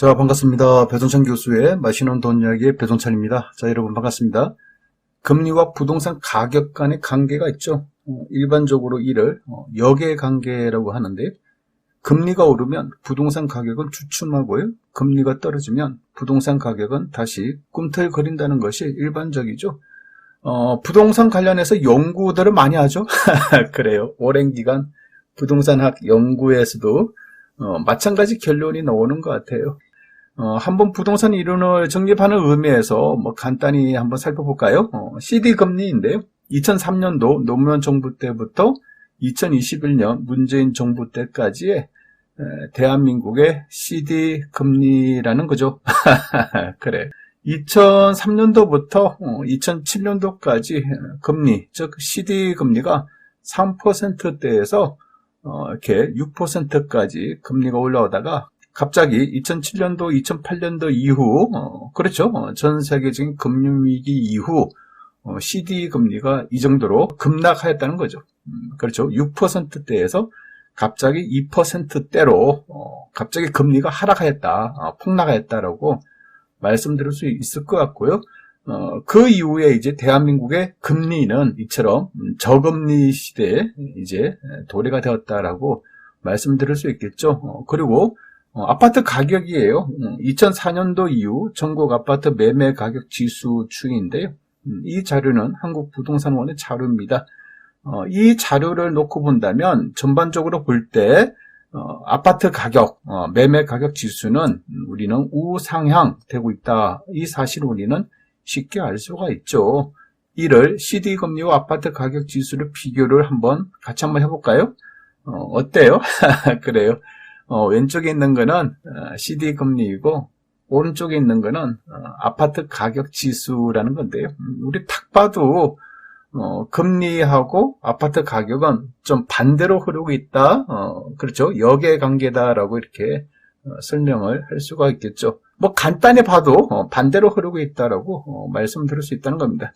자, 반갑습니다. 배동찬 교수의 맛있는 돈 이야기의 배동찬입니다. 자, 여러분 반갑습니다. 금리와 부동산 가격 간의 관계가 있죠. 일반적으로 이를 역의 관계라고 하는데, 금리가 오르면 부동산 가격은 주춤하고요. 금리가 떨어지면 부동산 가격은 다시 꿈틀거린다는 것이 일반적이죠. 부동산 관련해서 연구들을 많이 하죠. 그래요. 오랜 기간 부동산학 연구에서도 마찬가지 결론이 나오는 것 같아요. 한번 부동산 이론을 정립하는 의미에서 간단히 한번 살펴볼까요? CD 금리인데요. 2003년도 노무현 정부 때부터 2021년 문재인 정부 때까지의 대한민국의 CD 금리라는 거죠. 그래. 2003년도부터 2007년도까지 금리, 즉 CD 금리가 3%대에서 이렇게 6%까지 금리가 올라오다가 갑자기 2007년도, 2008년도 이후, 그렇죠. 전 세계적인 금융위기 이후 CD 금리가 이 정도로 급락하였다는 거죠. 그렇죠. 6%대에서 갑자기 2%대로 갑자기 금리가 하락하였다, 폭락하였다라고 말씀드릴 수 있을 것 같고요. 그 이후에 이제 대한민국의 금리는 이처럼 저금리 시대에 이제 도래가 되었다라고 말씀드릴 수 있겠죠. 그리고 아파트 가격이에요. 2004년도 이후 전국 아파트 매매 가격 지수 추이인데요. 이 자료는 한국부동산원의 자료입니다. 이 자료를 놓고 본다면 전반적으로 볼 때 아파트 가격, 매매 가격 지수는 우리는 우상향 되고 있다. 이 사실을 우리는 쉽게 알 수가 있죠. 이를 CD 금리와 아파트 가격 지수를 비교를 같이 한번 해볼까요? 어때요? 그래요. 왼쪽에 있는 거는 CD 금리이고 오른쪽에 있는 거는 아파트 가격 지수라는 건데요. 우리 딱 봐도 금리하고 아파트 가격은 좀 반대로 흐르고 있다. 그렇죠. 역의 관계다라고 이렇게 설명을 할 수가 있겠죠. 간단히 봐도 반대로 흐르고 있다라고 말씀드릴 수 있다는 겁니다.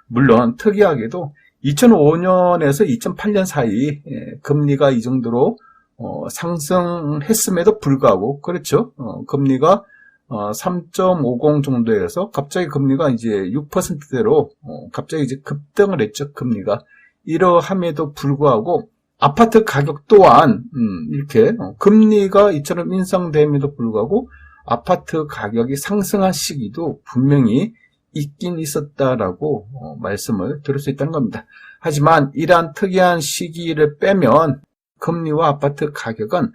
물론 특이하게도 2005년에서 2008년 사이 금리가 이 정도로 상승했음에도 불구하고, 그렇죠. 금리가 3.50 정도에서 갑자기 금리가 이제 6%대로 갑자기 이제 급등을 했죠. 금리가. 이러함에도 불구하고 아파트 가격 또한 이렇게 금리가 이처럼 인상됨에도 불구하고 아파트 가격이 상승한 시기도 분명히 있긴 있었다라고 말씀을 드릴 수 있다는 겁니다. 하지만 이러한 특이한 시기를 빼면 금리와 아파트 가격은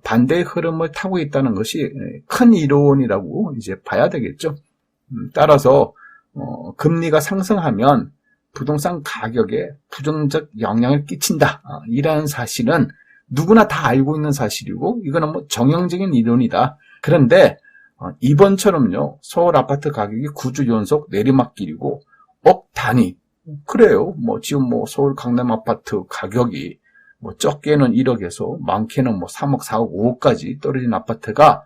반대의 흐름을 타고 있다는 것이 큰 이론이라고 이제 봐야 되겠죠. 따라서 금리가 상승하면 부동산 가격에 부정적 영향을 끼친다. 이러한 사실은 누구나 다 알고 있는 사실이고 이거는 정형적인 이론이다. 그런데 이번처럼요. 서울 아파트 가격이 9주 연속 내리막길이고 억 단위. 그래요. 지금 서울 강남 아파트 가격이 적게는 1억에서 많게는 3억, 4억, 5억까지 떨어진 아파트가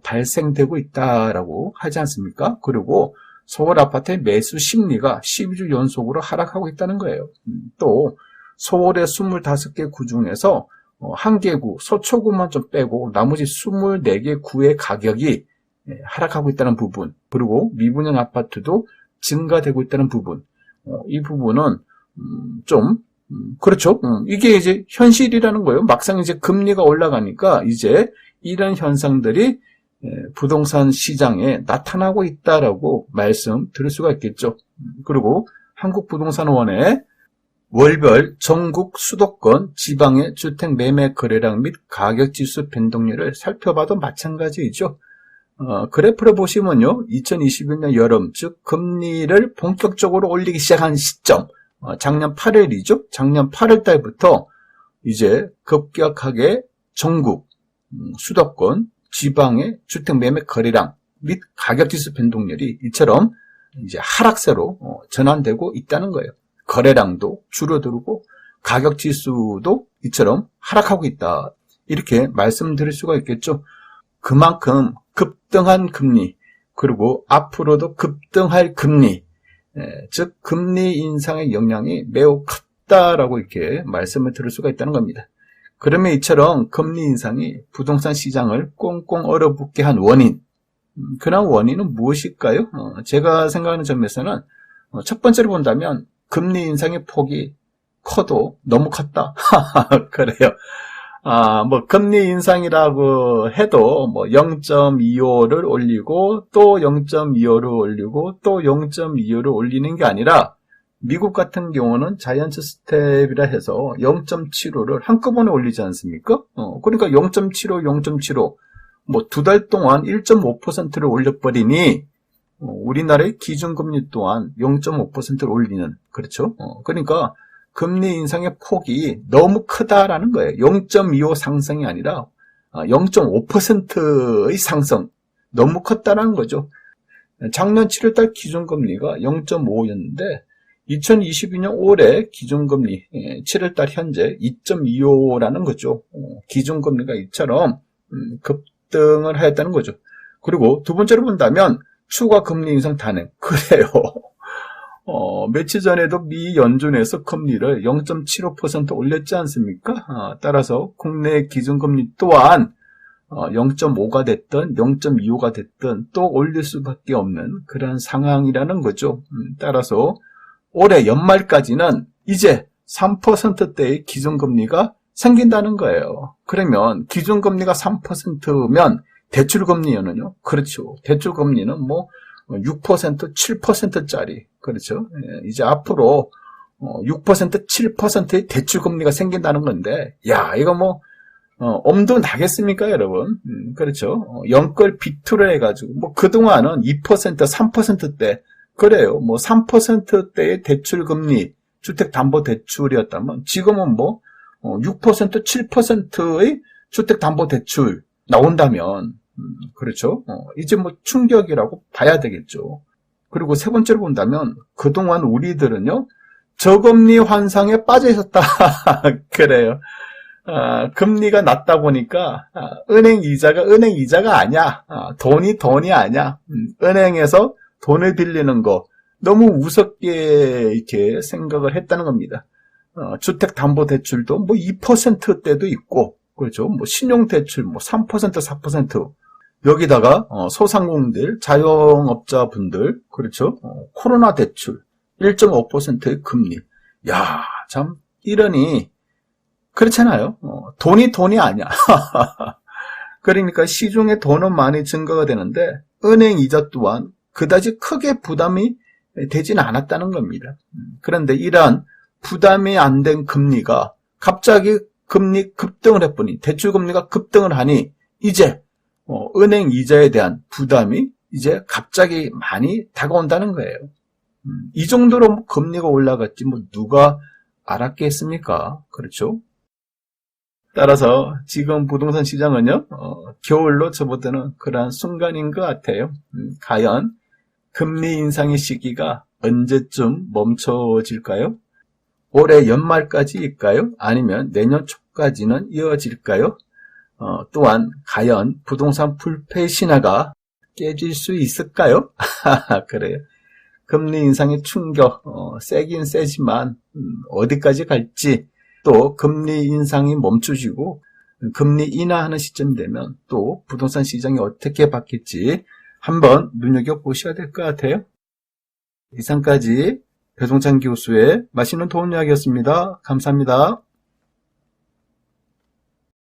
발생되고 있다라고 하지 않습니까? 그리고 서울 아파트의 매수 심리가 12주 연속으로 하락하고 있다는 거예요. 또 서울의 25개 구 중에서 한 개 구, 서초구만 좀 빼고 나머지 24개 구의 가격이 하락하고 있다는 부분, 그리고 미분양 아파트도 증가되고 있다는 부분, 이 부분은 그렇죠. 이게 이제 현실이라는 거예요. 막상 이제 금리가 올라가니까 이제 이런 현상들이 부동산 시장에 나타나고 있다라고 말씀드릴 수가 있겠죠. 그리고 한국부동산원의 월별 전국 수도권 지방의 주택 매매 거래량 및 가격지수 변동률을 살펴봐도 마찬가지이죠. 그래프를 보시면요. 2021년 여름, 즉 금리를 본격적으로 올리기 시작한 시점, 작년 8월이죠. 작년 8월 달부터 이제 급격하게 전국 수도권 지방의 주택 매매 거래량 및 가격지수 변동률이 이처럼 이제 하락세로 전환되고 있다는 거예요. 거래량도 줄어들고 가격지수도 이처럼 하락하고 있다. 이렇게 말씀드릴 수가 있겠죠. 그만큼 급등한 금리, 그리고 앞으로도 급등할 금리, 즉 금리 인상의 영향이 매우 컸다라고 이렇게 말씀을 드릴 수가 있다는 겁니다. 그러면 이처럼 금리 인상이 부동산 시장을 꽁꽁 얼어붙게 한 원인, 그런 원인은 무엇일까요? 제가 생각하는 점에서는 첫 번째로 본다면 금리 인상의 폭이 커도 너무 컸다. 그래요. 뭐 금리 인상이라고 해도 뭐 0.25를 올리고 또 0.25를 올리고 또 0.25를 올리는 게 아니라 미국 같은 경우는 자이언트 스텝이라 해서 0.75를 한꺼번에 올리지 않습니까? 그러니까 0.75, 0.75 뭐 2달 동안 1.5%를 올려버리니 우리나라의 기준금리 또한 0.5%를 올리는, 그렇죠? 그러니까 금리 인상의 폭이 너무 크다라는 거예요. 0.25 상승이 아니라 0.5%의 상승, 너무 컸다라는 거죠. 작년 7월달 기준금리가 0.5였는데 2022년 올해 기준금리 7월달 현재 2.25라는 거죠. 기준금리가 이처럼 급등을 하였다는 거죠. 그리고 두 번째로 본다면 추가 금리 인상 단행. 그래요. 며칠 전에도 미 연준에서 금리를 0.75% 올렸지 않습니까? 따라서 국내 기준금리 또한 0.5가 됐든 0.25가 됐든 또 올릴 수밖에 없는 그런 상황이라는 거죠. 따라서 올해 연말까지는 이제 3%대의 기준금리가 생긴다는 거예요. 그러면 기준금리가 3%면 대출금리는요? 그렇죠. 대출금리는 뭐 6%, 7%짜리. 그렇죠. 이제 앞으로 6%, 7%의 대출금리가 생긴다는 건데, 야, 이거 뭐, 엄두 나겠습니까, 여러분? 그렇죠. 연끌 비투를 해가지고, 뭐, 그동안은 2%, 3%대, 그래요. 뭐, 3%대의 대출금리, 주택담보대출이었다면, 지금은 뭐, 6%, 7%의 주택담보대출 나온다면, 그렇죠. 이제 뭐 충격이라고 봐야 되겠죠. 그리고 세 번째로 본다면 그동안 우리들은요 저금리 환상에 빠져 있었다. 그래요. 금리가 낮다 보니까 은행 이자가 아니야. 돈이 아니야. 은행에서 돈을 빌리는 거 너무 우습게 이렇게 생각을 했다는 겁니다. 주택담보대출도 뭐 2%대도 있고, 그렇죠. 뭐 신용대출 뭐 3%, 4%. 여기다가 소상공인들, 자영업자분들, 그렇죠. 코로나 대출 1.5%의 금리. 야, 참 이러니 그렇잖아요. 돈이 아니야. 그러니까 시중에 돈은 많이 증가가 되는데 은행 이자 또한 그다지 크게 부담이 되지는 않았다는 겁니다. 그런데 이러한 부담이 안 된 금리가 갑자기 금리 급등을 해보니, 대출금리가 급등을 하니 이제 은행 이자에 대한 부담이 이제 갑자기 많이 다가온다는 거예요. 이 정도로 금리가 올라갔지 뭐 누가 알았겠습니까? 그렇죠? 따라서 지금 부동산 시장은요, 겨울로 접어드는 그러한 순간인 것 같아요. 과연 금리 인상의 시기가 언제쯤 멈춰질까요? 올해 연말까지일까요? 아니면 내년 초까지는 이어질까요? 또한 과연 부동산 불패 신화가 깨질 수 있을까요? 그래요. 금리 인상의 충격 세긴 세지만 어디까지 갈지, 또 금리 인상이 멈추시고 금리 인하하는 시점이 되면 또 부동산 시장이 어떻게 바뀔지 한번 눈여겨보셔야 될 것 같아요. 이상까지 배종찬 교수의 맛있는 도움 이야기였습니다. 감사합니다.